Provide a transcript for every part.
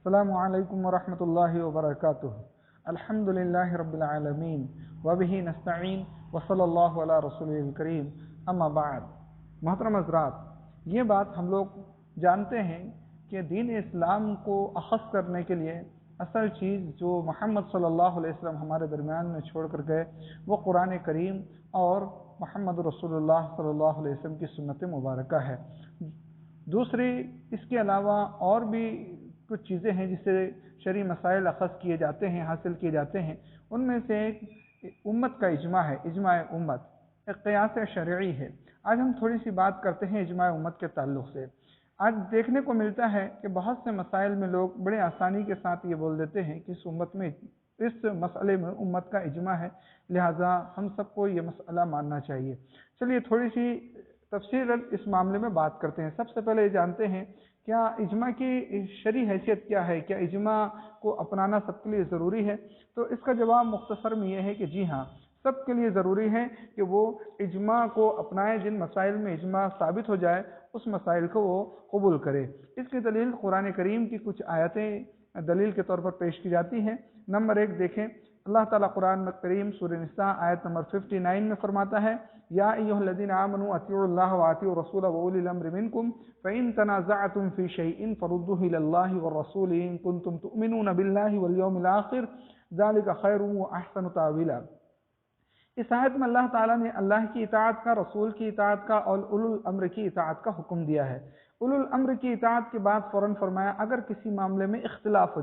السلام علیکم ورحمۃ اللہ وبرکاتہ۔ الحمدللہ رب العالمین وبہ نستعین وصلی اللہ علی رسول الکریم، اما بعد۔ محترم حضرات، یہ بات ہم لوگ جانتے ہیں کہ دین اسلام کو اخذ کرنے کے لیے اصل چیز جو محمد صلی اللہ علیہ وسلم ہمارے درمیان میں چھوڑ کر گئے وہ قرآن کریم اور محمد رسول اللہ صلی اللہ علیہ وسلم کی سنت مبارکہ ہے۔ دوسری اس کے علاوہ اور بھی کچھ چیزیں ہیں جس سے شرعی مسائل اخذ کیے جاتے ہیں، حاصل کیے جاتے ہیں۔ ان میں سے ایک امت کا اجماع ہے، اجماع امت ایک قیاس شرعی ہے۔ آج ہم تھوڑی سی بات کرتے ہیں اجماع امت کے تعلق سے۔ آج دیکھنے کو ملتا ہے کہ بہت سے مسائل میں لوگ بڑے آسانی کے ساتھ یہ بول دیتے ہیں کہ اس مسئلے میں امت کا اجماع ہے، لہذا ہم سب کو یہ مسئلہ ماننا چاہیے۔ چلیے تھوڑی سی تفصیل اس معاملے میں بات کرتے ہیں۔ سب سے پہلے یہ جانتے ہیں کیا اجماع کی شرعی حیثیت کیا ہے، کیا اجماع کو اپنانا سب کے لیے ضروری ہے؟ تو اس کا جواب مختصر میں یہ ہے کہ جی ہاں، سب کے لیے ضروری ہے کہ وہ اجماع کو اپنائے۔ جن مسائل میں اجماع ثابت ہو جائے اس مسائل کو وہ قبول کرے۔ اس کی دلیل قرآن کریم کی کچھ آیتیں دلیل کے طور پر پیش کی جاتی ہیں۔ نمبر 1 دیکھیں، اللہ تعالیٰ قرآن کریم سورہ نساء آیت نمبر 59 میں فرماتا ہے، یا ایھا الذین آمنوا اطیعوا اللہ واطیعوا الرسول واولی الامر منکم فإن تنازعتم فی شیء فردوہ الی اللہ والرسول ان کنتم تؤمنون باللہ والیوم الآخر ذلک خیر واحسن تاویلا۔ اس آیت میں اللہ تعالیٰ نے اللہ کی اطاعت کا، رسول کی اطاعت کا اور اولو الامر کی اطاعت کا حکم دیا ہے۔ اولو الامر کی اطاعت کے بعد فوراً فرمایا اگر کسی معاملے میں اختلاف ہو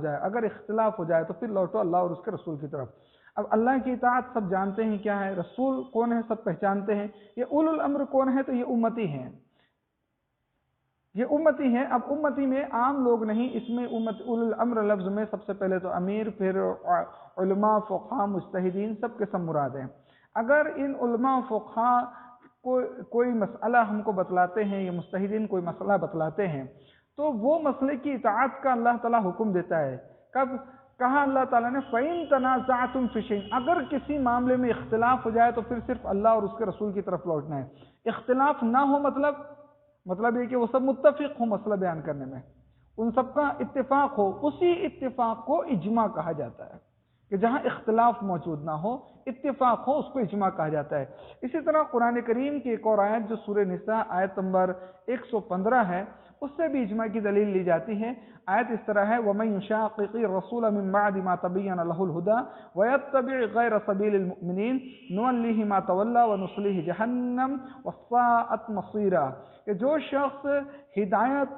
جائے تو پھر لوٹو اللہ اور اس کے رسول کی طرف۔ اب اللہ کی اطاعت سب جانتے ہیں کیا ہے، رسول کون ہے سب پہچانتے ہیں، یہ اولو الامر کون ہے تو یہ امتی ہیں، یہ امتی ہیں۔ اب امتی میں عام لوگ نہیں، اس میں اولو الامر لفظ میں سب سے پہلے تو امیر، پھر علماء، فقہاء، مجتہدین سب کے سب مراد ہیں۔ اگر ان علماء فقہاء کوئی مسئلہ ہم کو بتلاتے ہیں یا مجتہدین کوئی مسئلہ بتلاتے ہیں تو وہ مسئلے کی اطاعت کا اللہ تعالیٰ حکم دیتا ہے۔ کب کہا اللہ تعالیٰ نے، فَإِن تَنَازَعْتُمْ فِي شَيْءٍ، اگر کسی معاملے میں اختلاف ہو جائے تو پھر صرف اللہ اور اس کے رسول کی طرف لوٹنا ہے۔ اختلاف نہ ہو مطلب یہ کہ وہ سب متفق ہوں مسئلہ بیان کرنے میں، ان سب کا اتفاق ہو، اسی اتفاق کو اجماع کہا جاتا ہے کہ جہاں اختلاف موجود نہ ہو، اتفاق ہو، اس کو اجماع کہا جاتا ہے۔ اسی طرح قرآن کریم کی ایک اور آیت جو سورہ نساء آیت نمبر 115 ہے، اس سے بھی اجماع کی دلیل لی جاتی ہے۔ آیت اس طرح ہے، وَمَن يُشَاقِقِ الرَّسُولَ مِن بَعْدِ مَا تَبَيَّنَ لَهُ الْهُدَىٰ وَيَتَّبِعْ غَيْرَ سَبِيلِ الْمُؤْمِنِينَ نُوَلِّهِ مَا تَوَلَّىٰ وَنُصْلِهِ جَهَنَّمَ وَسَاءَتْ مَصِيرًا، کہ جو شخص ہدایت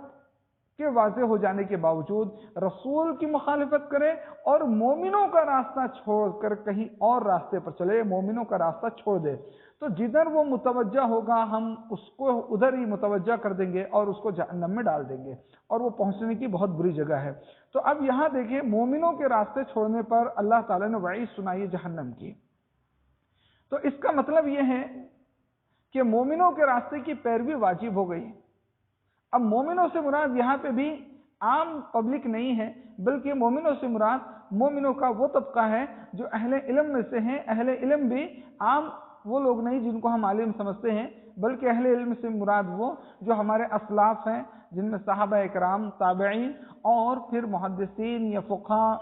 کے واضح ہو جانے کے باوجود رسول کی مخالفت کرے اور مومنوں کا راستہ چھوڑ کر کہیں اور راستے پر چلے، مومنوں کا راستہ چھوڑ دے، تو جدھر وہ متوجہ ہوگا ہم اس کو ادھر ہی متوجہ کر دیں گے اور اس کو جہنم میں ڈال دیں گے، اور وہ پہنچنے کی بہت بری جگہ ہے۔ تو اب یہاں دیکھیں، مومنوں کے راستے چھوڑنے پر اللہ تعالیٰ نے وعید سنائی جہنم کی۔ تو اس کا مطلب یہ ہے کہ مومنوں کے راستے کی پیروی واجب ہو گئی۔ اب مومنوں سے مراد یہاں پہ بھی عام پبلک نہیں ہے، بلکہ مومنوں سے مراد مومنوں کا وہ طبقہ ہے جو اہل علم میں سے ہیں۔ اہل علم بھی عام وہ لوگ نہیں جن کو ہم عالم سمجھتے ہیں، بلکہ اہل علم سے مراد وہ جو ہمارے اسلاف ہیں، جن میں صحابہ اکرام، تابعین اور پھر محدثین یا فقہاء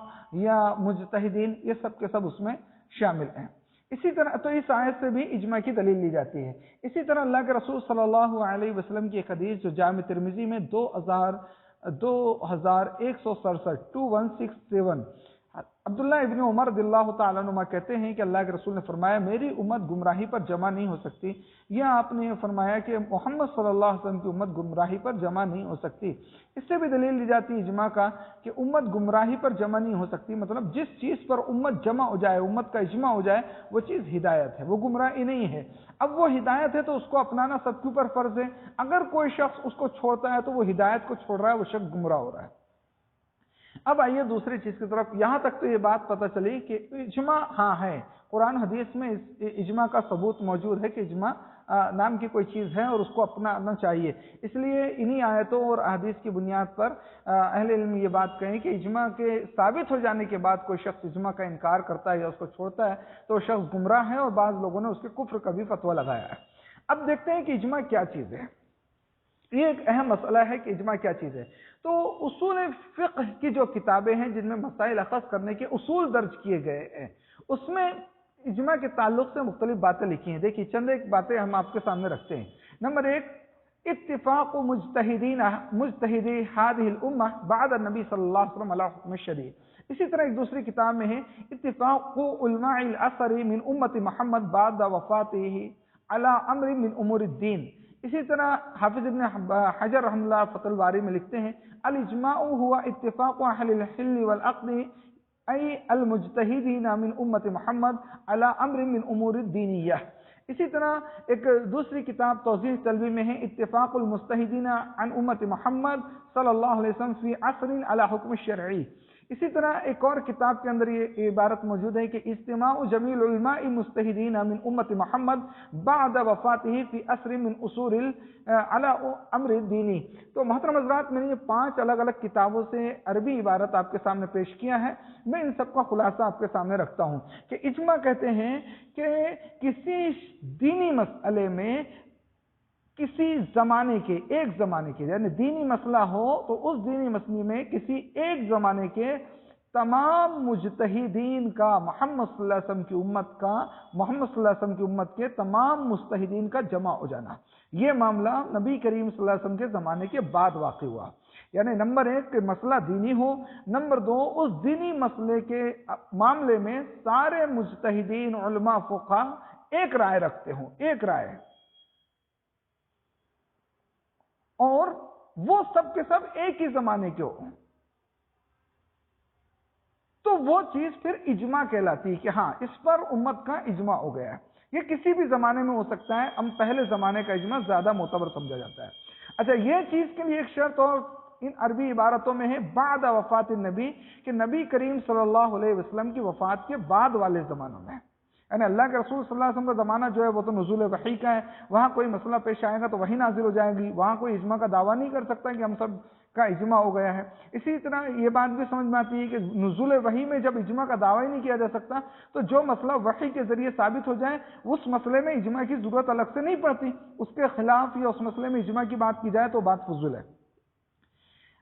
یا مجتہدین، یہ سب کے سب اس میں شامل ہیں۔ اسی طرح تو اس آیت سے بھی اجماع کی دلیل لی جاتی ہے۔ اسی طرح اللہ کے رسول صلی اللہ علیہ وسلم کی ایک حدیث جو جامع ترمذی میں 2167 عبداللہ ابن عمر رضی اللہ تعالیٰ عنہ کہتے ہیں کہ اللہ کے رسول نے فرمایا میری امت گمراہی پر جمع نہیں ہو سکتی، یا آپ نے فرمایا کہ محمد صلی اللہ علیہ وسلم کی امت گمراہی پر جمع نہیں ہو سکتی۔ اس سے بھی دلیل لی جاتی ہے اجماع کا کہ امت گمراہی پر جمع نہیں ہو سکتی، مطلب جس چیز پر امت جمع ہو جائے، امت کا اجماع ہو جائے، وہ چیز ہدایت ہے، وہ گمراہی نہیں ہے۔ اب وہ ہدایت ہے تو اس کو اپنانا سب کے اوپر فرض ہے۔ اگر کوئی شخص اس کو چھوڑتا ہے تو وہ ہدایت کو چھوڑ رہا ہے، وہ شخص گمراہ ہو رہا ہے۔ اب آئیے دوسری چیز کی طرف۔ یہاں تک تو یہ بات پتہ چلی کہ اجماع ہاں ہے، قرآن حدیث میں اجماع کا ثبوت موجود ہے کہ اجماع نام کی کوئی چیز ہے اور اس کو اپنانا چاہیے۔ اس لیے انہی آیتوں اور احادیث کی بنیاد پر اہل علم یہ بات کہیں کہ اجماع کے ثابت ہو جانے کے بعد کوئی شخص اجماع کا انکار کرتا ہے یا اس کو چھوڑتا ہے تو وہ شخص گمراہ ہے، اور بعض لوگوں نے اس کے کفر کا بھی فتویٰ لگایا ہے۔ اب دیکھتے ہیں کہ اجماع کیا چیز ہے۔ یہ ایک اہم مسئلہ ہے کہ اجماع کیا چیز ہے۔ تو اصول فقہ کی جو کتابیں ہیں جن میں مسائل اخذ کرنے کے اصول درج کیے گئے ہیں، اس میں اجماع کے تعلق سے مختلف باتیں لکھی ہیں۔ دیکھیے چند ایک باتیں ہم آپ کے سامنے رکھتے ہیں۔ نمبر ایک، اتفاق مجتہدی هذه الامہ بعد النبی صلی اللہ علیہ وسلم علی حکم الشریع۔ اسی طرح ایک دوسری کتاب میں ہے اتفاق علماء العصر من امت محمد بعد وفاتہ علی امر من امور الدین۔ اسی طرح حافظ ابن حجر رحمہ اللہ فتح الباری میں لکھتے ہیں الاجماع هو اتفاق اہل الحل والعقد ای المجتہدین من امت محمد علی امر من امور الدینیہ۔ اسی طرح ایک دوسری کتاب توضیح طلبی میں ہے اتفاق المجتہدین عن امت محمد صلی اللہ علیہ وسلم فی عصر علی حکم الشرعی۔ اسی طرح ایک اور کتاب کے اندر یہ عبارت موجود ہے کہ اجتماع جمیع العلماء مجتہدین من امت محمد بعد وفاتہ فی عصر من اصول علی امر دینی۔ تو محترم حضرات، میں نے یہ 5 الگ الگ کتابوں سے عربی عبارت آپ کے سامنے پیش کیا ہے، میں ان سب کا خلاصہ آپ کے سامنے رکھتا ہوں کہ اجماع کہتے ہیں کہ کسی دینی مسئلے میں کسی زمانے کے ایک زمانے کے یعنی دینی مسئلہ ہو تو اس دینی مسئلے میں کسی ایک زمانے کے تمام مجتہدین کا محمد صلی اللہ علیہ وسلم کی امت کا محمد صلی اللہ علیہ وسلم کی امت کے تمام مجتہدین کا جمع ہو جانا، یہ معاملہ نبی کریم صلی اللہ علیہ وسلم کے زمانے کے بعد واقع ہوا۔ یعنی نمبر 1 کہ مسئلہ دینی ہو، نمبر 2 اس دینی مسئلے کے معاملے میں سارے مجتہدین علماء فقہا ایک رائے رکھتے ہوں، ایک رائے، اور وہ سب کے سب ایک ہی زمانے کے ہو، تو وہ چیز پھر اجماع کہلاتی ہے کہ ہاں اس پر امت کا اجماع ہو گیا ہے۔ یہ کسی بھی زمانے میں ہو سکتا ہے، ہم پہلے زمانے کا اجماع زیادہ معتبر سمجھا جاتا ہے۔ اچھا، یہ چیز کے لیے ایک شرط اور ان عربی عبارتوں میں ہے بعد وفات النبی، کہ نبی کریم صلی اللہ علیہ وسلم کی وفات کے بعد والے زمانوں میں، یعنی اللہ کے رسول صلی اللہ علیہ وسلم کا زمانہ جو ہے وہ تو نزول وحی کا ہے، وہاں کوئی مسئلہ پیش آئے گا تو وحی نازل ہو جائے گی، وہاں کوئی اجماع کا دعویٰ نہیں کر سکتا کہ ہم سب کا اجماع ہو گیا ہے۔ اسی طرح یہ بات بھی سمجھ میں آتی ہے کہ نزول وحی میں جب اجماع کا دعویٰ ہی نہیں کیا جا سکتا تو جو مسئلہ وحی کے ذریعے ثابت ہو جائے اس مسئلے میں اجماع کی ضرورت الگ سے نہیں پڑتی، اس کے خلاف یا اس مسئلے میں اجماع کی بات کی جائے تو بات فضول ہے۔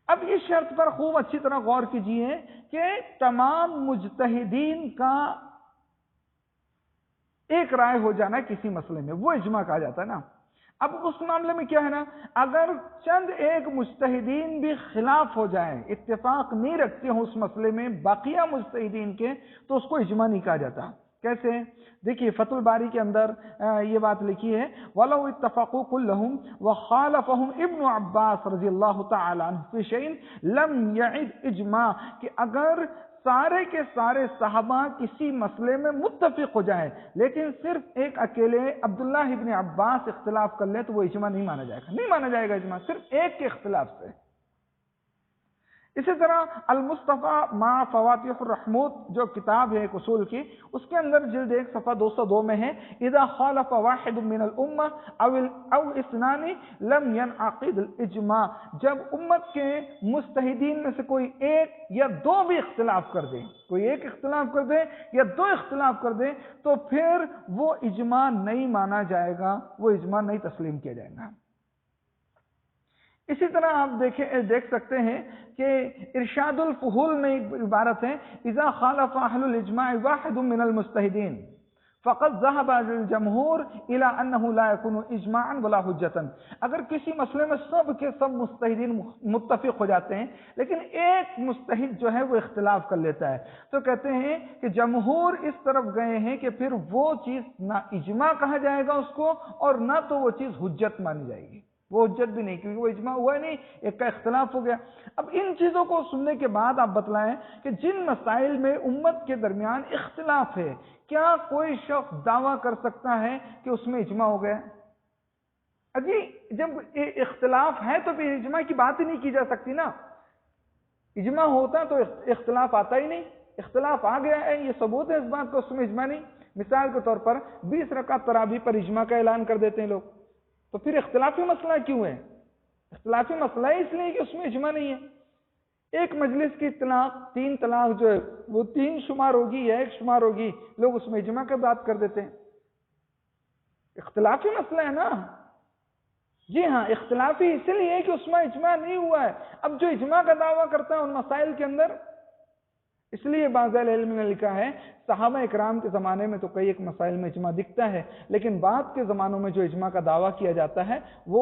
اب اس شرط پر خوب اچھی طرح غور کیجیے کہ تمام مجتہدین کا ایک رائے ہو جانا ہے کسی مسئلے میں، وہ اجماع کہا جاتا ہے نا۔ اب اس معاملے میں کیا ہے نا، اگر چند ایک مجتہدین بھی خلاف ہو جائیں، اتفاق نہیں رکھتے ہوں اس مسئلے میں باقیہ مجتہدین کے، تو اس کو اجماع نہیں کہا جاتا۔ کیسے؟ دیکھیے فتح الباری کے اندر یہ بات لکھی ہے وَلَوْ اتَّفَقُوا كُلَّهُمْ وَخَالَفَهُمْ ابن عباس رضی اللہ تعالی عنہ فی شَيْءٍ لَمْ يَعِدْ اجماع، کہ اگر سارے کے سارے صحابہ کسی مسئلے میں متفق ہو جائیں لیکن صرف ایک اکیلے عبداللہ ابن عباس اختلاف کر لیں تو وہ اجماع نہیں مانا جائے گا، نہیں مانا جائے گا اجماع صرف ایک کے اختلاف سے۔ اسی طرح المصطفیٰ مع فواتح الرحمود جو کتاب ہے ایک اصول کی، اس کے اندر جلد 1 صفحہ 202 میں ہے اذا خالف واحد من الامہ او اثنان لم ينعقد الاجماع، جب امت کے مجتہدین میں سے کوئی ایک یا دو بھی اختلاف کر دیں، کوئی ایک اختلاف کر دے یا دو اختلاف کر دے تو پھر وہ اجماع نہیں مانا جائے گا، وہ اجماع نہیں تسلیم کیا جائے گا۔ اسی طرح آپ دیکھ سکتے ہیں کہ ارشاد الفحول میں ایک عبارت ہے اذا خالف اہل الاجماع واحد من المجتہدین فقد ذهب الجمہور الى انه لا يكون اجماعا ولا حجتا، اگر کسی مسئلے میں سب کے سب مجتہدین متفق ہو جاتے ہیں لیکن ایک مجتہد جو ہے وہ اختلاف کر لیتا ہے تو کہتے ہیں کہ جمہور اس طرف گئے ہیں کہ پھر وہ چیز نہ اجماع کہا جائے گا اس کو اور نہ تو وہ چیز حجت مانی جائے گی، وہ حجت بھی نہیں، کیونکہ وہ اجماع ہوا نہیں، ایک کا اختلاف ہو گیا۔ اب ان چیزوں کو سننے کے بعد آپ بتلائیں کہ جن مسائل میں امت کے درمیان اختلاف ہے کیا کوئی شخص دعویٰ کر سکتا ہے کہ اس میں اجماع ہو گیا؟ اجی جب اختلاف ہے تو پھر اجماع کی بات ہی نہیں کی جا سکتی نا، اجماع ہوتا تو اختلاف آتا ہی نہیں، اختلاف آ گیا ہے یہ ثبوت ہے اس بات کو، اس میں اجماع نہیں۔ مثال کے طور پر 20 رکعت تراویح پر اجماع کا اعلان کر دیتے ہیں لوگ، تو پھر اختلافی مسئلہ کیوں ہے؟ اختلافی مسئلہ ہے اس لیے کہ اس میں اجماع نہیں ہے۔ ایک مجلس کی طلاق 3 طلاق جو ہے وہ 3 شمار ہوگی یا 1 شمار ہوگی، لوگ اس میں اجماع کا بات کر دیتے ہیں، اختلافی مسئلہ ہے نا۔ جی ہاں، اختلافی اس لیے ہے کہ اس میں اجماع نہیں ہوا ہے۔ اب جو اجماع کا دعویٰ کرتا ہے ان مسائل کے اندر، اس لیے بعض اہل علم نے لکھا ہے صحابہ اکرام کے زمانے میں تو کئی ایک مسائل میں اجماع دکھتا ہے، لیکن بعد کے زمانوں میں جو اجماع کا دعویٰ کیا جاتا ہے وہ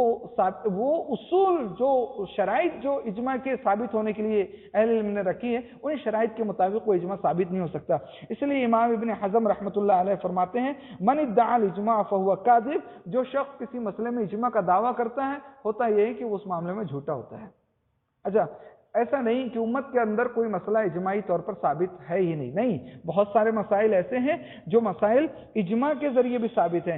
اصول، جو شرائط جو اجماع کے ثابت ہونے کے لیے اہل علم نے رکھی ہے، ان شرائط کے مطابق وہ اجماع ثابت نہیں ہو سکتا۔ اس لیے امام ابن حزم رحمۃ اللہ علیہ فرماتے ہیں من ادعا الاجماع فهو کاذب، جو شخص کسی مسئلے میں اجماع کا دعویٰ کرتا ہے، ہوتا یہ ہے کہ وہ اس معاملے میں جھوٹا ہوتا ہے۔ اچھا، ایسا نہیں کہ امت کے اندر کوئی مسئلہ اجماعی طور پر ثابت ہے ہی نہیں، بہت سارے مسائل ایسے ہیں جو مسائل اجماع کے ذریعے بھی ثابت ہیں۔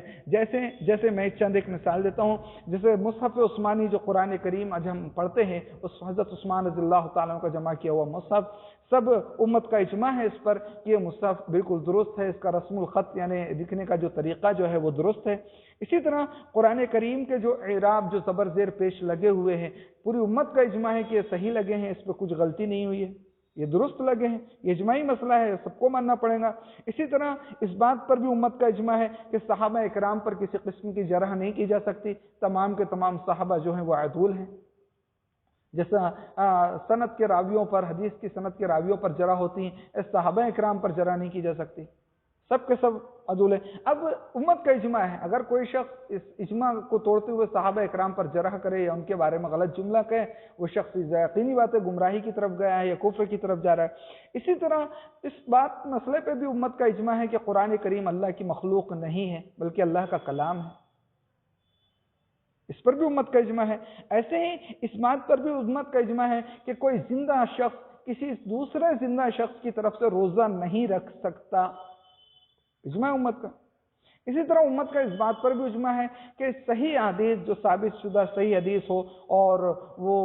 جیسے میں چند ایک مثال دیتا ہوں، جیسے مصحف عثمانی جو قرآن کریم آج ہم پڑھتے ہیں، اس حضرت عثمان رضی اللہ تعالیٰ کا جمع کیا ہوا مصحف، سب امت کا اجماع ہے اس پر کہ یہ مصحف بالکل درست ہے، اس کا رسم الخط یعنی لکھنے کا جو طریقہ جو ہے وہ درست ہے۔ اسی طرح قرآن کریم کے جو اعراب، جو زبر زیر پیش لگے ہوئے ہیں، پوری امت کا اجماع ہے کہ یہ صحیح لگے ہیں، اس پہ کچھ غلطی نہیں ہوئی ہے، یہ درست لگے ہیں، یہ اجماعی مسئلہ ہے، سب کو ماننا پڑے گا۔ اسی طرح اس بات پر بھی امت کا اجماع ہے کہ صحابہ اکرام پر کسی قسم کی جرح نہیں کی جا سکتی، تمام کے تمام صحابہ جو ہیں وہ عدول ہیں۔ جیسا سند کے راویوں پر، حدیث کی سند کے راویوں پر جرح ہوتی ہیں، اس صحابہ اکرام پر جرح نہیں کی جا سکتی، سب کے سب عدول ہیں۔ اب امت کا اجماع ہے، اگر کوئی شخص اس اجماع کو توڑتے ہوئے صحابہ اکرام پر جرح کرے یا ان کے بارے میں غلط جملہ کہے، وہ شخص یقینی بات ہے گمراہی کی طرف گیا ہے یا کفر کی طرف جا رہا ہے۔ اسی طرح اس مسئلے پہ بھی امت کا اجماع ہے کہ قرآن کریم اللہ کی مخلوق نہیں ہے بلکہ اللہ کا کلام ہے، اس پر بھی امت کا اجماع ہے۔ ایسے ہی اس بات پر بھی امت کا اجماع ہے کہ کوئی زندہ شخص کسی دوسرے زندہ شخص کی طرف سے روزہ نہیں رکھ سکتا، اجماع امت کا۔ اسی طرح امت کا اس بات پر بھی اجماع ہے کہ صحیح حدیث، جو ثابت شدہ صحیح حدیث ہو اور وہ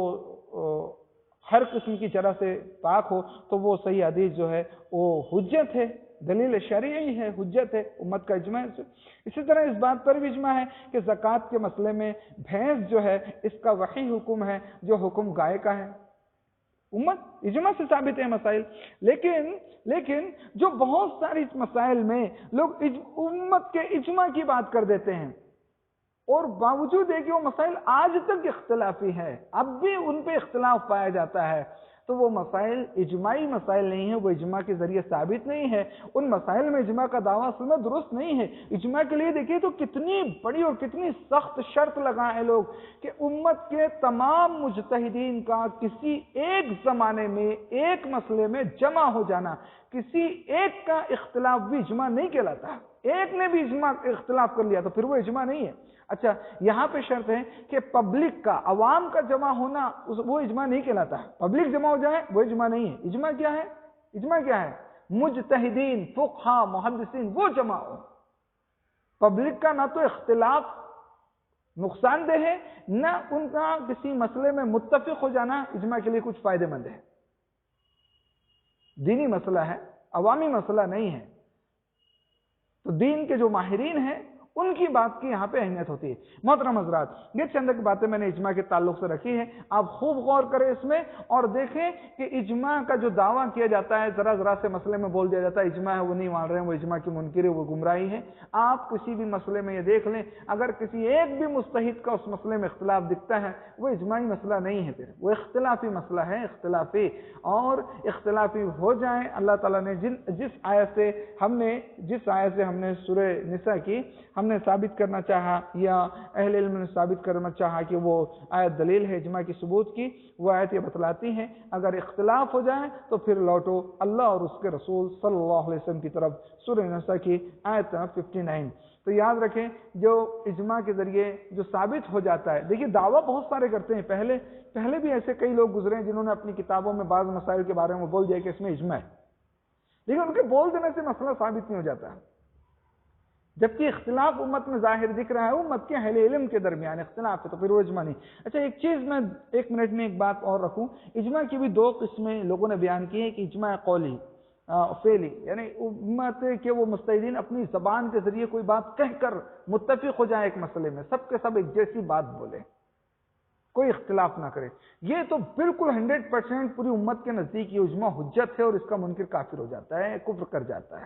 ہر قسم کی جرح سے پاک ہو، تو وہ صحیح حدیث جو ہے وہ حجت ہے، دلیل شرعی ہے، حجت ہے، امت کا اجماع ہے۔ اسی طرح اس بات پر بھی اجماع ہے کہ زکوٰۃ کے مسئلے میں بھینس جو ہے اس کا وحی حکم ہے جو حکم گائے کا ہے، امت اجماع سے ثابت ہے مسائل۔ لیکن جو بہت ساری مسائل میں لوگ امت کے اجماع کی بات کر دیتے ہیں اور باوجود ہے کہ وہ مسائل آج تک اختلافی ہے، اب بھی ان پہ اختلاف پایا جاتا ہے، تو وہ مسائل اجماعی مسائل نہیں ہیں، وہ اجماع کے ذریعے ثابت نہیں ہے، ان مسائل میں اجماع کا دعویٰ اصل میں درست نہیں ہے۔ اجماع کے لیے دیکھیے تو کتنی بڑی اور کتنی سخت شرط لگائے لوگ کہ امت کے تمام مجتہدین کا کسی ایک زمانے میں ایک مسئلے میں جمع ہو جانا، کسی ایک کا اختلاف بھی اجماع نہیں کہلاتا، ایک نے بھی اجماع اختلاف کر لیا تو پھر وہ اجماع نہیں ہے۔ اچھا، یہاں پہ شرط ہے کہ پبلک کا، عوام کا جمع ہونا وہ اجماع نہیں کہلاتا ہے، پبلک جمع ہو جائے وہ اجماع نہیں ہے۔ اجماع کیا ہے؟ اجماع کیا ہے؟ مجتہدین، فقہا، محدثین وہ جمع ہو۔ پبلک کا نہ تو اختلاف نقصان دہ ہے، نہ ان کا کسی مسئلے میں متفق ہو جانا اجماع کے لیے کچھ فائدہ مند ہے۔ دینی مسئلہ ہے، عوامی مسئلہ نہیں ہے، تو دین کے جو ماہرین ہیں ان کی بات کی یہاں پہ اہمیت ہوتی ہے۔ محترم حضرات، یہ چند باتیں میں نے اجماع کے تعلق سے رکھی ہیں، آپ خوب غور کریں اس میں اور دیکھیں کہ اجماع کا جو دعویٰ کیا جاتا ہے، ذرا سے مسئلے میں بول دیا جاتا ہے اجماع ہے، وہ نہیں مان رہے ہیں، وہ اجماع کی منکر ہے، وہ گمراہی ہے۔ آپ کسی بھی مسئلے میں یہ دیکھ لیں، اگر کسی ایک بھی مجتہد کا اس مسئلے میں اختلاف دکھتا ہے، وہ اجماعی مسئلہ نہیں ہے، پھر وہ اختلافی مسئلہ ہے، اختلافی۔ اور اختلافی ہو جائیں، اللہ تعالیٰ نے جس آیت سے ہم نے سورہ نساء کی ہم نے ثابت کرنا چاہا یا اہل علم نے ثابت کرنا چاہا کہ وہ آیت دلیل ہے اجماع کی ثبوت کی، وہ آیت یہ بتلاتی ہیں اگر اختلاف ہو جائے تو پھر لوٹو اللہ اور اس کے رسول صلی اللہ علیہ وسلم کی طرف، سورہ نساء کی آیت 59۔ تو یاد رکھیں، جو اجماع کے ذریعے جو ثابت ہو جاتا ہے، دیکھیے دعویٰ بہت سارے کرتے ہیں، پہلے بھی ایسے کئی لوگ گزرے ہیں جنہوں نے اپنی کتابوں میں بعض مسائل کے بارے میں بول دیا کہ اس میں اجماع ہے، لیکن ان کے بول دینے سے مسئلہ ثابت نہیں ہو جاتا، جبکہ اختلاف امت میں ظاہر دکھ رہا ہے، امت کے اہل علم کے درمیان اختلاف ہے، تو پھر وہ اجماع نہیں۔ اچھا، ایک چیز میں 1 منٹ میں ایک بات اور رکھوں، اجماع کی بھی 2 قسمیں لوگوں نے بیان کی ہیں، کہ اجماع قولی فعلی، یعنی امت کے وہ مجتہدین اپنی زبان کے ذریعے کوئی بات کہہ کر متفق ہو جائیں ایک مسئلے میں، سب کے سب ایک جیسی بات بولے، کوئی اختلاف نہ کرے، یہ تو بالکل 100% پوری امت کے نزدیک یہ اجماع حجت ہے اور اس کا منکر کافر ہو جاتا ہے، کفر کر جاتا ہے۔